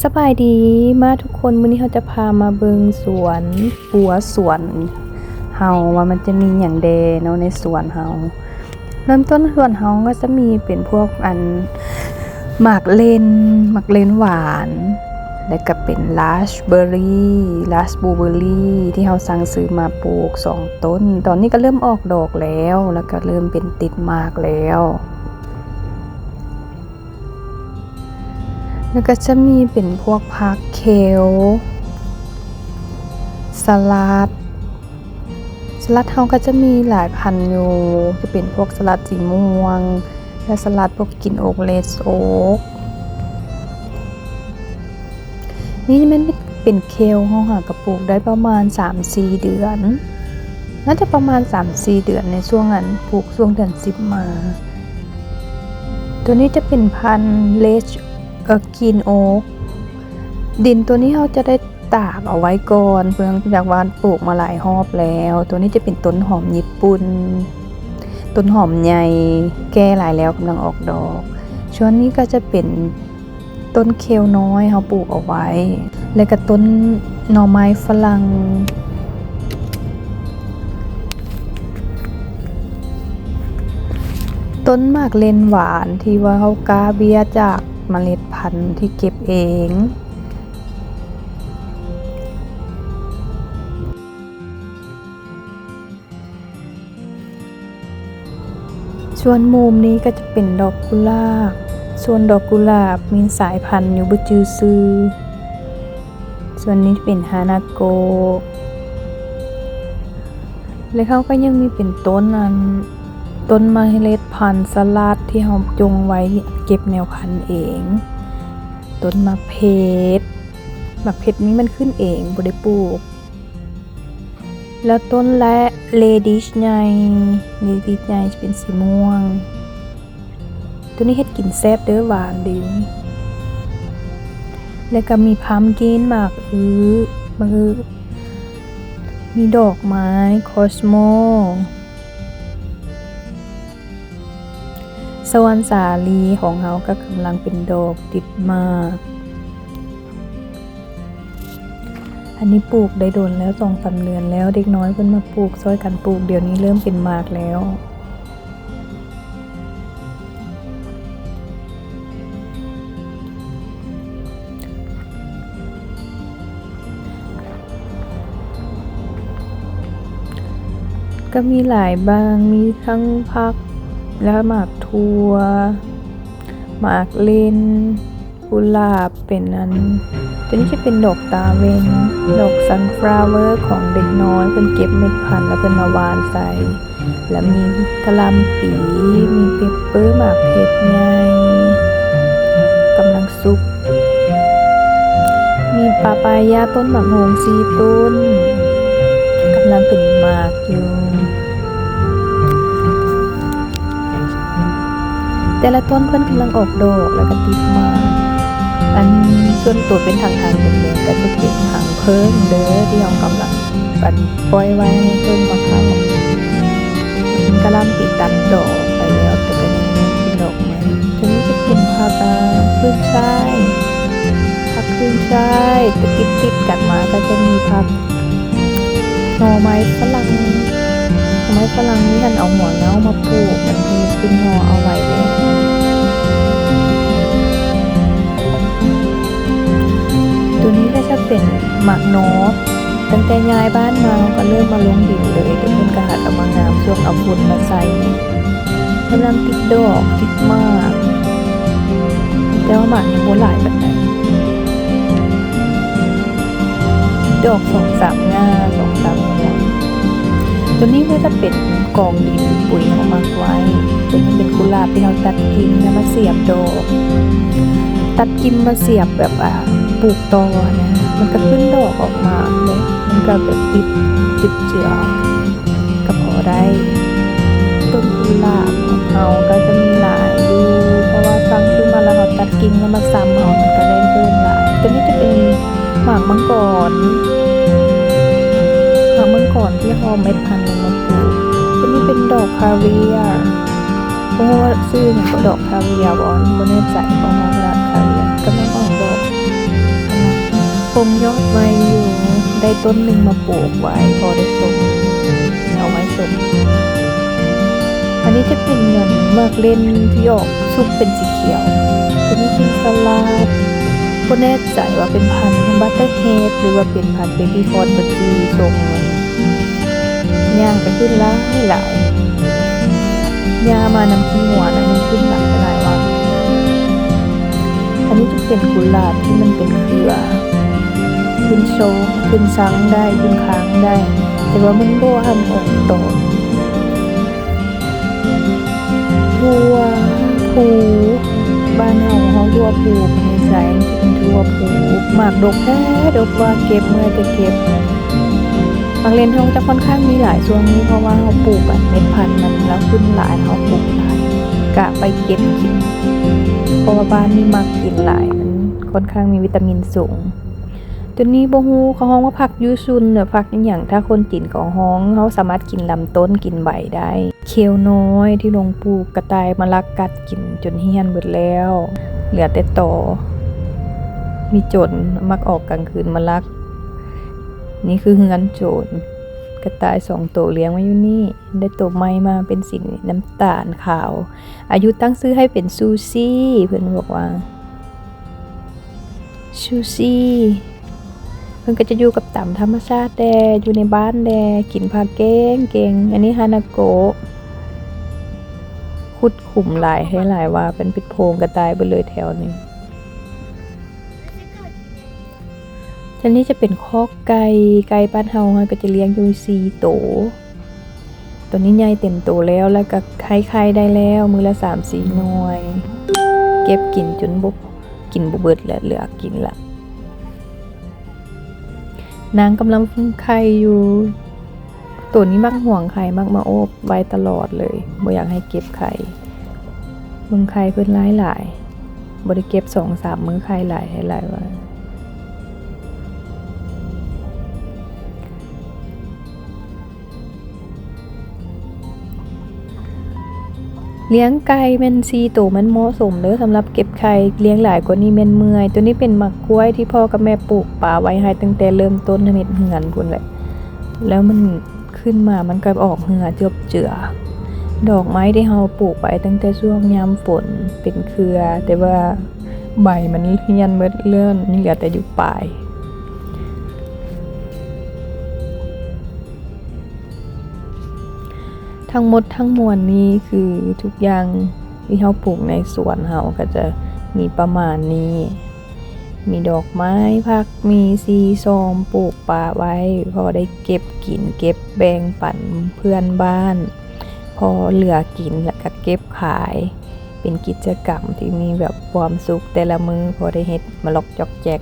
สบายดีมาทุกคนมื้อนี้เราจะพามาเบิงสวนปัวสวนเฮาว่ามันจะมีหยังแดเนาะในสวนเฮาเริ่มต้นสวนเฮาก็จะมีเป็นพวกหมากเลนหวานแล้วก็เป็นราสเบอร์รี่ที่เฮาสั่งซื้อมาปลูก2ต้นตอนนี้ก็เริ่มออกดอกแล้วก็เริ่มเป็นติดหมากแล้วแล้วก็จะมีเป็นพวกผักเคลสลัดเฮาก็จะมีหลายพันธุ์อยู่จะเป็นพวกสลัดสีม่วงและสลัดพวกกินโอ๊กเลสโอ๊กนี่มันเป็นเคลเฮาหากระปลูกได้ประมาณ 3-4 เดือนน่าจะประมาณ 3-4 เดือนในช่วงนั้นปลูกช่วงเดือน10มาตัวนี้จะเป็นพันธุ์เลสกินโอ๊กดินตัวนี้เราจะได้ตากเอาไว้ก่อนเพื่อจากว่าปลูกมาหลายรอบแล้วตัวนี้จะเป็นต้นหอมญี่ปุ่นต้นหอมใหญ่แก่หลายแล้วกำลังออกดอกช่วงนี้ก็จะเป็นต้นเคลน้อยเราปลูกเอาไว้แล้วก็ต้นหน่อไม้ฝรั่งต้นหมากเลนหวานที่ว่าเขากาเบียจากเมล็ดพันธุ์ที่เก็บเองส่วนมุมนี้ก็จะเป็นดอกกุหลาบส่วนดอกกุหลาบมีสายพันธุ์อยู่บ่จื่อซื่อส่วนนี้เป็นฮานาโกะและเขาก็ยังมีเป็นต้นเมล็ดพันธุ์สลัดที่เราจงไว้เก็บแนวพันธุ์เองต้นมะเพชรนี้มันขึ้นเองบ่ได้ปลูกแล้วต้นและเลดิชใหญ่จะเป็นสีม่วงตัวนี้เฮ็ดกินแซ่บเด้อหวานดีแล้วก็มีพัมกินหมากมีดอกไม้คอสโมสวรรณสาลีของเขาก็กำลังเป็นดอกติดมากอันนี้ปลูกได้โดนแล้ว2-3 เดือนแล้วเด็กน้อยเพิ่นมาปลูกช่วยกันปลูกเดี๋ยวนี้เริ่มเป็นหมากแล้วก็มีหลายบางมีทั้งผักและหมากทั่วหมากเลนกุหลาบเป็นตัวนี้จะเป็นดอกตาเวนดอกซันฟลาวเวอร์ของเด็กน้อยเพิ่นเก็บเม็ดพันธุ์แล้วเพิ่นมาวานใส่แล้วมีกะหล่ำปีมีเปปเปอร์หมากเพชรใหญ่กำลังสุกมีปาปายาต้นหมากโหง4 ต้นกำลังเป็นหมากอยู่แต่ละต้นเพิ่นกำลังออกดอกแล้วก็ติดมาอันส่วนตัวเป็นทางเป็นก็จะเป็นทางเพิ่มเด้อที่เรากำลังปล่อยไว้เพิ่มบางครั้งกะหล่ำปีตัดดอกไปแล้วแต่ก็ยังเป็นดอกไม้ทีนี้จะเป็นผักขึ้นช่ายจะติดกันมาก็จะมีผักหน่อไม้ฝรั่งนี่ท่านเอาหัวเงามาปลูกมันมีขึ้นหน่อเอาไว้เลยตัวนี้ก็จะเป็นหมากโนดตั้งแต่ย้ายบ้านมาก็เริ่มมาลงดินเลยแต่เพิ่นก็หัดเอามางามช่วงเอาฝุ่นมาใส่กำลังติดดอกติดมากแต่ว่าหมากยังบ่หลายปานใดดอก2-3 ง่า2-3 หัวตัวนี้ก็จะเป็นกองดินปุ๋ยเอามาไว้ตัวนี้เป็นกุหลาบที่เราตัดกิ่งแล้วมาเสียบดอกตัดกิ่งมาเสียบแบบปลูกต่อนะมันก็ขึ้นดอกออกมาเลยมันก็แบบติดเจือก็พอได้ต้นกุหลาบของเราก็จะมีหลายอยู่เพราะว่าสั่งซื้อมาแล้วเราตัดกิ่งแล้วมาซ้ำเอามันก็ได้เพิ่มหลายตัวนี้จะเป็นหมากมังกรที่ห่อเม็ดพันธุ์ลงมาปลูกตัวนี้เป็นดอกคาเวียร์เพราะว่าซื้ออย่างก็ดอกคาเวียร์บอลแน่ใจของเราละคาเวียร์ก็ไม่ออกดอก คงยอดไว้อยู่ได้ต้นหนึ่งมาปลูกไว้พอได้ส่งเอาไว้ส่งอันนี้จะเป็นเงินมากเล่นที่ออกซุปเป็นสีเขียวตัวนี้เป็นสลัดก็แน่ใจว่าเป็นพันธุ์บัตเตอร์เฮดหรือว่าเป็นพันธุ์เบบี้คอร์นบัจีทรงย่างก็ขึ้นหลายยามานำขี้หัวนะมันขึ้นหลายว่าอันนี้จะเป็นกุหลาบที่มันเป็นเครือขึ้นโชว์ขึ้นซังได้ขึ้นค้างได้แต่ว่ามันบ่ทำออกดอกทั่วผูบ้านเฮาทั่วผูในสายจะเป็นทั่วผูหมากดกแท้ดกว่าเก็บเมื่อจะเก็บมักเล่นเฮาจะค่อนข้างมีหลายช่วงนี้เพราะว่าเฮาปลูกเม็ดพันธุ์มันแล้วขึ้นหลายเฮาปลูกหลายกะไปเก็บกินเพราะว่าบ้านนี่มักกินหลายมันค่อนข้างมีวิตามินสูงตัวนี้บ่ฮู้เขาฮ้องว่าผักยูซุนหรือผักอีหยังถ้าคนจีนก็ฮ้องเฮาสามารถกินลำต้นกินใบได้เขียวน้อยที่ลงปลูกกระต่ายมาลักกัดกินจนเหี้ยนหมดแล้วเหลือแต่ตอมีโจรมักออกกลางคืนมาลักนี่คือเฮือนโจรกระต่าย2ตัวเลี้ยงไว้อยู่นี่ได้ตัวใหม่มาเป็นสีน้ำตาลขาวอายุตั้งชื่อให้เป็นซูซี่เพิ่นบอกว่าซูซี่เพิ่นก็จะอยู่กับตามธรรมชาติแดอยู่ในบ้านแดกินผักเก่งอันนี้ฮานาโกะขุดขุมหลายให้หลายว่าเป็นปิดโพรงกระต่ายไปเลยแถวนึงอันนี้จะเป็นคอกไก่บ้านเฮาก็จะเลี้ยงอยู่4ตัวนี้ใหญ่เต็มโตแล้วก็ไข่ได้แล้วมื้อละ 3-4 หน่วยเก็บกินจนกินบ่เบิดแล้วเหลือกินละนางกำลังฟึ่งไข่อยู่ตัวนี้มักห่วงไข่มักมาโอบไว้ตลอดเลยบ่อยากให้เก็บไข่มึงไข่เพิ่นหลายบ่ได้เก็บ 2-3 มื้อไข่หลายว่าเลี้ยงไก่แม่น4ตัวมันเหมาะสมเด้อสำหรับเก็บไข่เลี้ยงหลายกว่านี้แม่นเมื่อยตัวนี้เป็นมักกล้วยที่พ่อกับแม่ปลูกป่าไว้ให้ตั้งแต่เริ่มต้นเฮ็ดเฮือนพุ่นแหละแล้วมันขึ้นมามันก็ออกเหือเจือดอกไม้ที่เฮาปลูกไว้ตั้งแต่ช่วงยามฝนเป็นเครือแต่ว่าใบมันเหี่ยนหมดเลื่อนเหลือแต่อยู่ปลายทั้งหมดทั้งมวลนี้คือทุกอย่างที่เฮาปลูกในสวนเฮาก็จะมีประมาณนี้มีดอกไม้ผักมีซีซอมปลูกป่าไว้พอได้เก็บกินเก็บแบ่งปันเพื่อนบ้านพอเหลือกินแล้วก็เก็บขายเป็นกิจกรรมที่มีแบบความสุขแต่ละมื้อพอได้เฮ็ดมาลอกจอกแจก